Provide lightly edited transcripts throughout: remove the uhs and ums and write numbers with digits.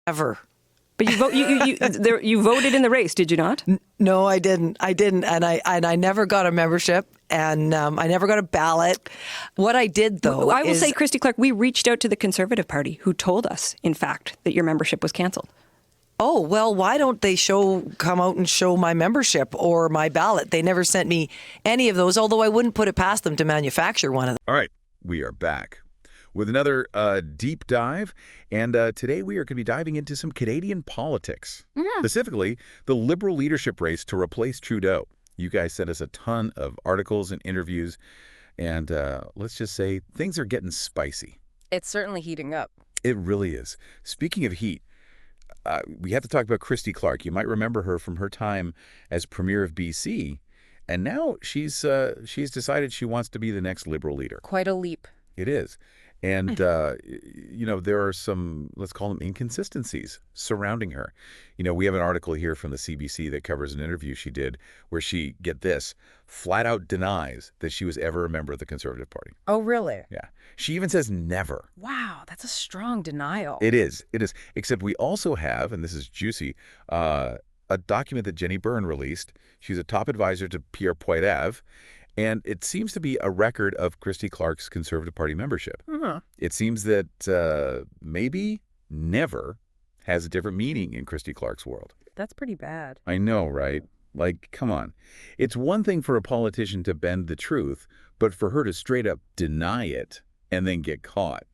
Ever. But you voted in the race, did you not? No, I didn't. And I never got a membership, and I never got a ballot. What I did, though, I will say, Christy Clark, we reached out to the Conservative Party, who told us, in fact, that your membership was cancelled. Oh, well, why don't they come out and show my membership or my ballot? They never sent me any of those, although I wouldn't put it past them to manufacture one of them. All right, we are back with another deep dive. And today we are going to be diving into some Canadian politics, specifically the Liberal leadership race to replace Trudeau. You guys sent us a ton of articles and interviews, and let's just say things are getting spicy. It's certainly heating up. It really is. Speaking of heat, we have to talk about Christy Clark. You might remember her from her time as Premier of BC, and now she's decided she wants to be the next Liberal leader. Quite a leap. It is. And, there are some, let's call them inconsistencies surrounding her. We have an article here from the CBC that covers an interview she did where she, get this, flat out denies that she was ever a member of the Conservative Party. Oh, really? Yeah. She even says never. Wow, that's a strong denial. It is. It is. Except we also have, and this is juicy, a document that Jenny Byrne released. She's a top advisor to Pierre Poilievre. And it seems to be a record of Christy Clark's Conservative Party membership. It seems that maybe never has a different meaning in Christy Clark's world. That's pretty bad. I know, right? Like, come on. It's one thing for a politician to bend the truth, but for her to straight up deny it and then get caught.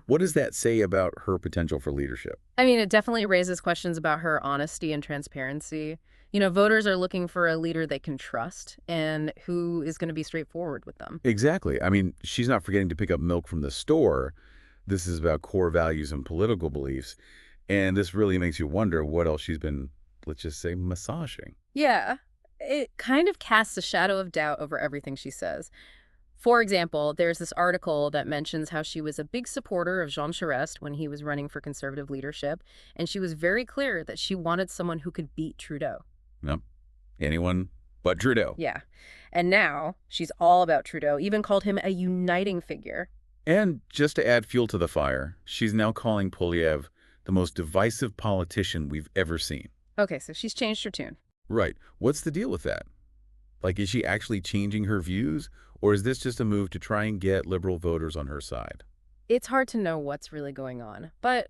What does that say about her potential for leadership? I mean, it definitely raises questions about her honesty and transparency. Voters are looking for a leader they can trust and who is going to be straightforward with them. Exactly. I mean, she's not forgetting to pick up milk from the store. This is about core values and political beliefs. And this really makes you wonder what else she's been, let's just say, massaging. Yeah, it kind of casts a shadow of doubt over everything she says. For example, there's this article that mentions how she was a big supporter of Jean Charest when he was running for Conservative leadership, and she was very clear that she wanted someone who could beat Trudeau. No, anyone but Trudeau. Yeah. And now she's all about Trudeau, even called him a uniting figure. And just to add fuel to the fire, she's now calling Poilievre the most divisive politician we've ever seen. Okay, so she's changed her tune. Right. What's the deal with that? Like, is she actually changing her views, or is this just a move to try and get Liberal voters on her side? It's hard to know what's really going on, but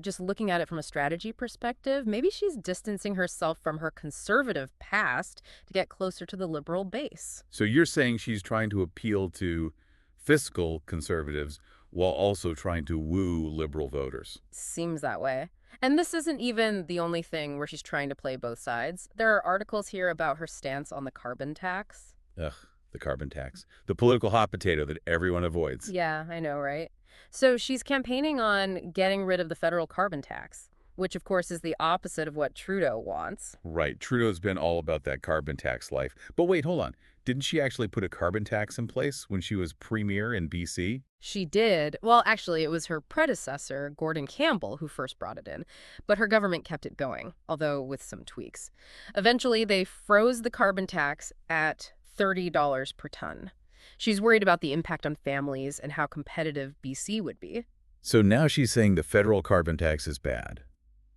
just looking at it from a strategy perspective, maybe she's distancing herself from her Conservative past to get closer to the Liberal base. So you're saying she's trying to appeal to fiscal Conservatives while also trying to woo Liberal voters. Seems that way. And this isn't even the only thing where she's trying to play both sides. There are articles here about her stance on the carbon tax. Ugh, the carbon tax. The political hot potato that everyone avoids. Yeah, I know, right? So she's campaigning on getting rid of the federal carbon tax, which of course is the opposite of what Trudeau wants. Right. Trudeau's been all about that carbon tax life. But wait, hold on. Didn't she actually put a carbon tax in place when she was premier in BC? She did. Well, actually, it was her predecessor, Gordon Campbell, who first brought it in. But her government kept it going, although with some tweaks. Eventually, they froze the carbon tax at $30 per ton. She's worried about the impact on families and how competitive BC would be. So now she's saying the federal carbon tax is bad,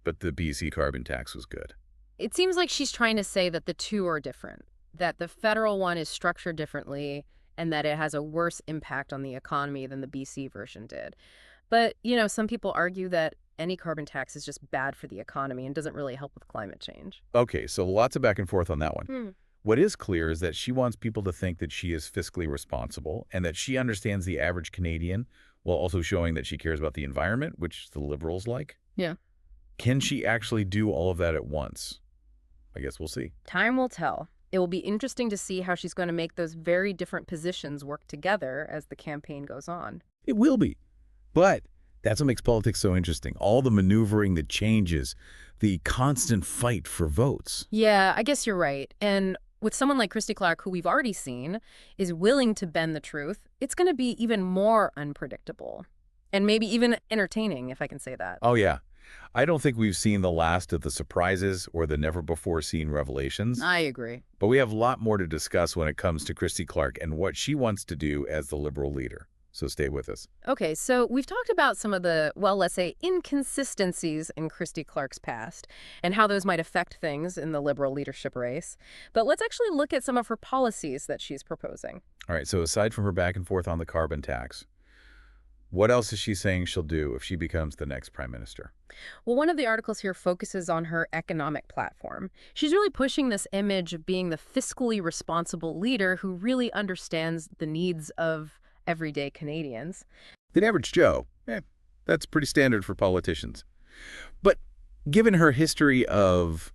but the BC carbon tax was good. It seems like she's trying to say that the two are different, that the federal one is structured differently and that it has a worse impact on the economy than the BC version did. But, some people argue that any carbon tax is just bad for the economy and doesn't really help with climate change. Okay, so lots of back and forth on that one. What is clear is that she wants people to think that she is fiscally responsible and that she understands the average Canadian while also showing that she cares about the environment, which the Liberals like. Yeah. Can she actually do all of that at once? I guess we'll see. Time will tell. It will be interesting to see how she's going to make those very different positions work together as the campaign goes on. It will be. But that's what makes politics so interesting. All the maneuvering, the changes, the constant fight for votes. Yeah, I guess you're right. And with someone like Christy Clark, who we've already seen, is willing to bend the truth, it's going to be even more unpredictable. And maybe even entertaining, if I can say that. Oh, yeah. I don't think we've seen the last of the surprises or the never-before-seen revelations. I agree. But we have a lot more to discuss when it comes to Christy Clark and what she wants to do as the Liberal leader. so stay with us. Okay, so we've talked about some of the, well, let's say, inconsistencies in Christy Clark's past and how those might affect things in the Liberal leadership race. But let's actually look at some of her policies that she's proposing. All right, so aside from her back and forth on the carbon tax, what else is she saying she'll do if she becomes the next prime minister? Well, one of the articles here focuses on her economic platform. She's really pushing this image of being the fiscally responsible leader who really understands the needs of everyday Canadians. The average Joe, that's pretty standard for politicians. But given her history of,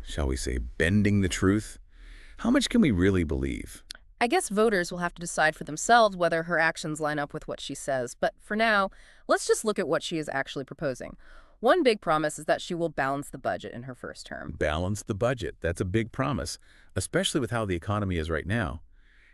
shall we say, bending the truth, how much can we really believe? I guess voters will have to decide for themselves whether her actions line up with what she says. But for now, let's just look at what she is actually proposing. One big promise is that she will balance the budget in her first term. Balance the budget. That's a big promise, especially with how the economy is right now.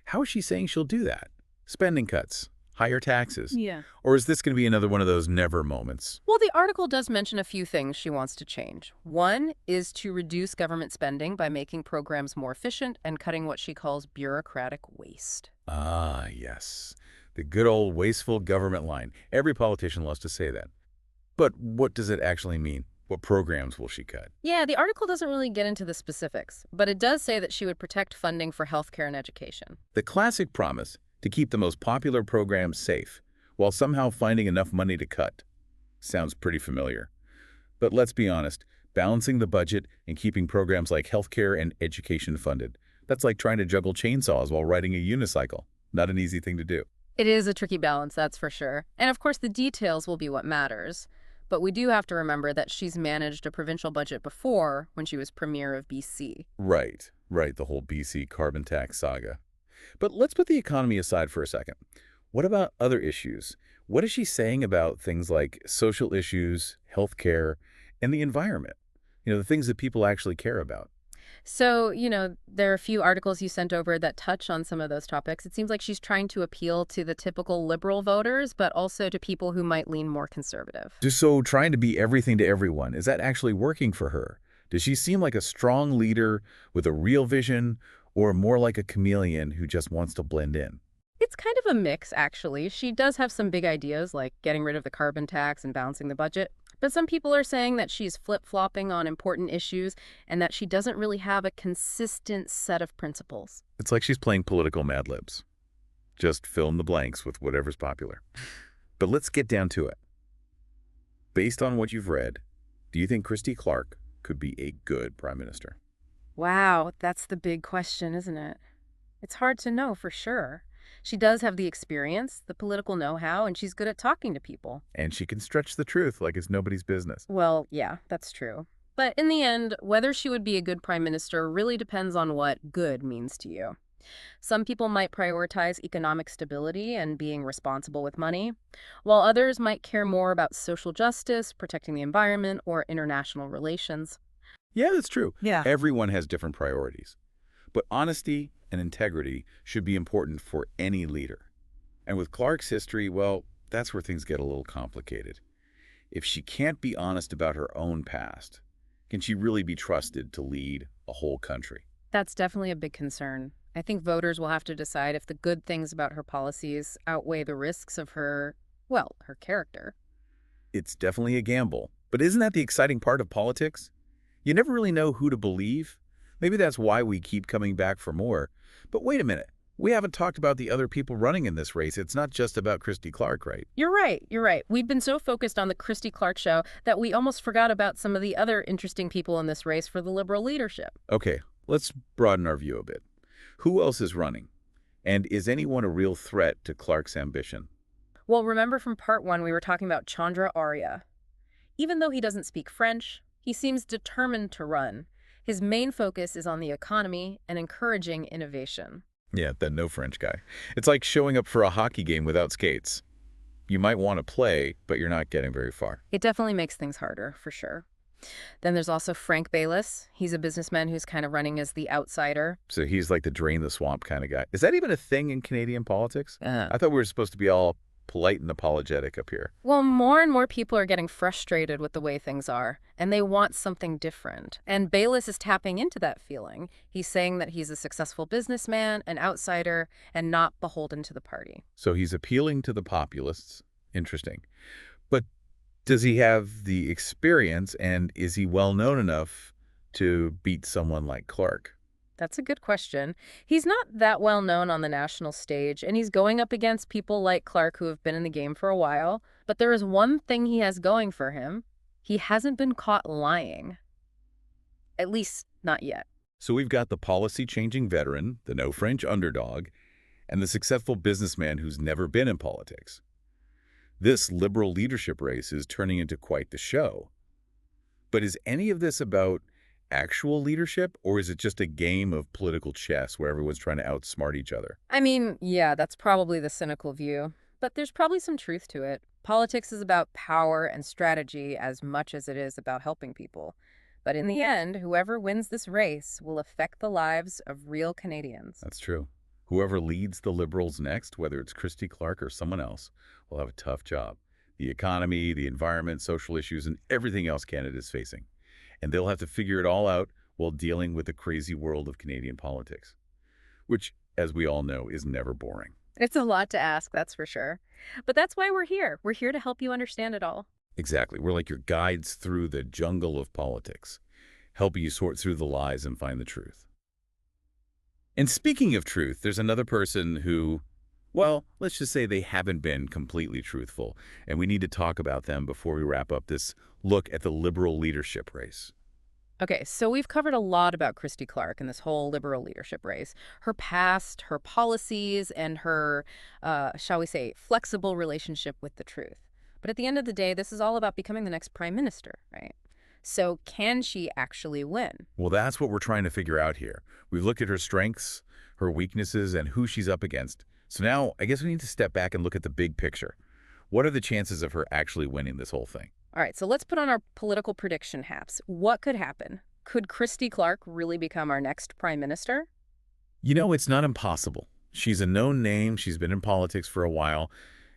How is she saying she'll do that? Spending cuts, higher taxes? Yeah. Or is this going to be another one of those never moments? Well, the article does mention a few things she wants to change. One is to reduce government spending by making programs more efficient and cutting what she calls bureaucratic waste. Ah, yes. The good old wasteful government line. Every politician loves to say that. But what does it actually mean? What programs will she cut? Yeah, the article doesn't really get into the specifics, but it does say that she would protect funding for healthcare and education. The classic promise to keep the most popular programs safe, while somehow finding enough money to cut. Sounds pretty familiar. But let's be honest, balancing the budget and keeping programs like healthcare and education funded, that's like trying to juggle chainsaws while riding a unicycle. Not an easy thing to do. It is a tricky balance, that's for sure. And of course, the details will be what matters. But we do have to remember that she's managed a provincial budget before when she was Premier of BC. Right, the whole BC carbon tax saga. But let's put the economy aside for a second. What about other issues? What is she saying about things like social issues, healthcare, and the environment? The things that people actually care about. So, there are a few articles you sent over that touch on some of those topics. It seems like she's trying to appeal to the typical liberal voters, but also to people who might lean more conservative. Just so trying to be everything to everyone, is that actually working for her? Does she seem like a strong leader with a real vision, or more like a chameleon who just wants to blend in? It's kind of a mix, actually. She does have some big ideas, like getting rid of the carbon tax and balancing the budget. But some people are saying that she's flip-flopping on important issues and that she doesn't really have a consistent set of principles. It's like she's playing political Mad Libs. Just fill in the blanks with whatever's popular. But let's get down to it. Based on what you've read, do you think Christy Clark could be a good prime minister? Wow, that's the big question, isn't it? It's hard to know for sure. She does have the experience, the political know-how, and she's good at talking to people. And she can stretch the truth like it's nobody's business. Well, yeah, that's true. But in the end, whether she would be a good prime minister really depends on what good means to you. Some people might prioritize economic stability and being responsible with money, while others might care more about social justice, protecting the environment, or international relations. Yeah, that's true. Yeah. Everyone has different priorities. But honesty and integrity should be important for any leader. And with Clark's history, well, that's where things get a little complicated. If she can't be honest about her own past, can she really be trusted to lead a whole country? That's definitely a big concern. I think voters will have to decide if the good things about her policies outweigh the risks of her character. It's definitely a gamble. But isn't that the exciting part of politics? You never really know who to believe. Maybe that's why we keep coming back for more. But wait a minute. We haven't talked about the other people running in this race. It's not just about Christy Clark, right? You're right. We've been so focused on the Christy Clark show that we almost forgot about some of the other interesting people in this race for the Liberal leadership. Okay, let's broaden our view a bit. Who else is running? And is anyone a real threat to Clark's ambition? Well, remember from part 1, we were talking about Chandra Arya. Even though he doesn't speak French, he seems determined to run. His main focus is on the economy and encouraging innovation. Yeah, that no French guy. It's like showing up for a hockey game without skates. You might want to play, but you're not getting very far. It definitely makes things harder, for sure. Then there's also Frank Bayliss. He's a businessman who's kind of running as the outsider. So he's like the drain the swamp kind of guy. Is that even a thing in Canadian politics? I thought we were supposed to be all polite and apologetic up here. Well, more and more people are getting frustrated with the way things are, and they want something different. And Bayless is tapping into that feeling. He's saying that he's a successful businessman, an outsider, and not beholden to the party. So he's appealing to the populists. Interesting. But does he have the experience, and is he well known enough to beat someone like Clark? That's a good question. He's not that well known on the national stage, and he's going up against people like Clark who have been in the game for a while. But there is one thing he has going for him. He hasn't been caught lying. At least, not yet. So we've got the policy-changing veteran, the no-French underdog, and the successful businessman who's never been in politics. This liberal leadership race is turning into quite the show. But is any of this about actual leadership, or is it just a game of political chess where everyone's trying to outsmart each other? I mean, yeah, that's probably the cynical view. But there's probably some truth to it. Politics is about power and strategy as much as it is about helping people. But in the end, whoever wins this race will affect the lives of real Canadians. That's true. Whoever leads the Liberals next, whether it's Christy Clark or someone else, will have a tough job. The economy, the environment, social issues, and everything else Canada is facing. And they'll have to figure it all out while dealing with the crazy world of Canadian politics, which, as we all know, is never boring. It's a lot to ask, that's for sure. But that's why we're here. We're here to help you understand it all. Exactly. We're like your guides through the jungle of politics, helping you sort through the lies and find the truth. And speaking of truth, there's another person who, well, let's just say they haven't been completely truthful, and we need to talk about them before we wrap up this look at the Liberal leadership race. Okay, so we've covered a lot about Christy Clark and this whole Liberal leadership race. Her past, her policies, and her, shall we say, flexible relationship with the truth. But at the end of the day, this is all about becoming the next prime minister, right? So can she actually win? Well, that's what we're trying to figure out here. We've looked at her strengths, her weaknesses, and who she's up against. So now I guess we need to step back and look at the big picture. What are the chances of her actually winning this whole thing? All right, so let's put on our political prediction hats. What could happen? Could Christy Clark really become our next prime minister? You know, it's not impossible. She's a known name, she's been in politics for a while,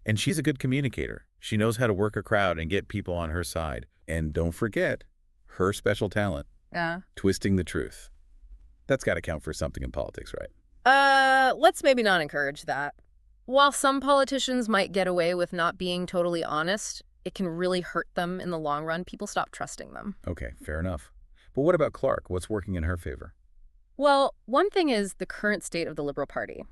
and she's a good communicator. She knows how to work a crowd and get people on her side. And don't forget, her special talent, twisting the truth. That's got to count for something in politics, right? Let's maybe not encourage that. While some politicians might get away with not being totally honest, it can really hurt them in the long run. People stop trusting them. Okay, fair enough. But what about Clark? What's working in her favor? Well, one thing is the current state of the Liberal Party.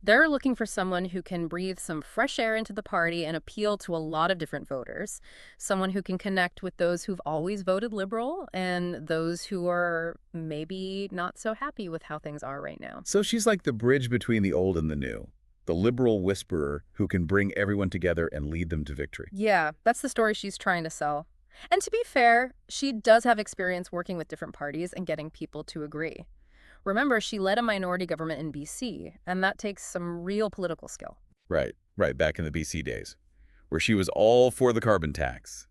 They're looking for someone who can breathe some fresh air into the party and appeal to a lot of different voters. Someone who can connect with those who've always voted Liberal and those who are maybe not so happy with how things are right now. So she's like the bridge between the old and the new. The liberal whisperer who can bring everyone together and lead them to victory. Yeah, that's the story she's trying to sell. And to be fair, she does have experience working with different parties and getting people to agree. Remember, she led a minority government in BC, and that takes some real political skill. Right, back in the BC days, where she was all for the carbon tax,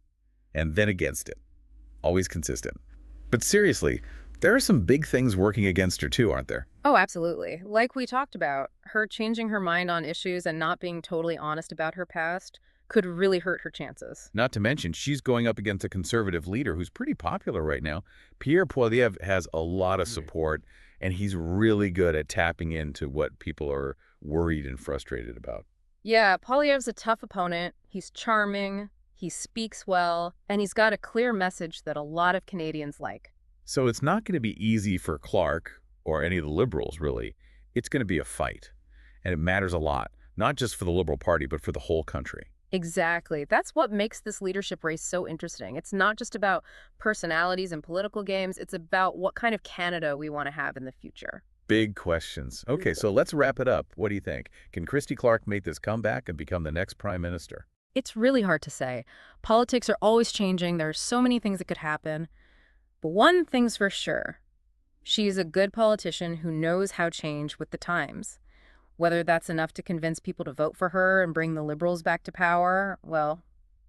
and then against it. Always consistent. But seriously, there are some big things working against her too, aren't there? Oh, absolutely. Like we talked about, her changing her mind on issues and not being totally honest about her past could really hurt her chances. Not to mention, she's going up against a conservative leader who's pretty popular right now. Pierre Poilievre has a lot of support, and he's really good at tapping into what people are worried and frustrated about. Yeah, Poilievre's a tough opponent. He's charming, he speaks well, and he's got a clear message that a lot of Canadians like. So it's not going to be easy for Clark, or any of the Liberals, really. It's going to be a fight, and it matters a lot, not just for the Liberal Party, but for the whole country. Exactly. That's what makes this leadership race so interesting. It's not just about personalities and political games. It's about what kind of Canada we want to have in the future. Big questions. Okay, so let's wrap it up. What do you think? Can Christy Clark make this comeback and become the next prime minister? It's really hard to say. Politics are always changing. There are so many things that could happen. But one thing's for sure. She's a good politician who knows how to change with the times. Whether that's enough to convince people to vote for her and bring the Liberals back to power, well,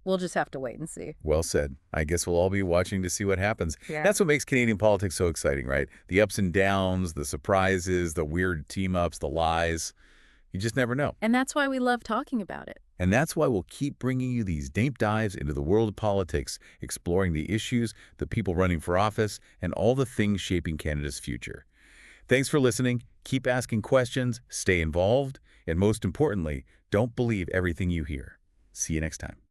we'll just have to wait and see. Well said. I guess we'll all be watching to see what happens. Yeah. That's what makes Canadian politics so exciting, right? The ups and downs, the surprises, the weird team-ups, the lies. You just never know. And that's why we love talking about it. And that's why we'll keep bringing you these deep dives into the world of politics, exploring the issues, the people running for office, and all the things shaping Canada's future. Thanks for listening. Keep asking questions, stay involved, and most importantly, don't believe everything you hear. See you next time.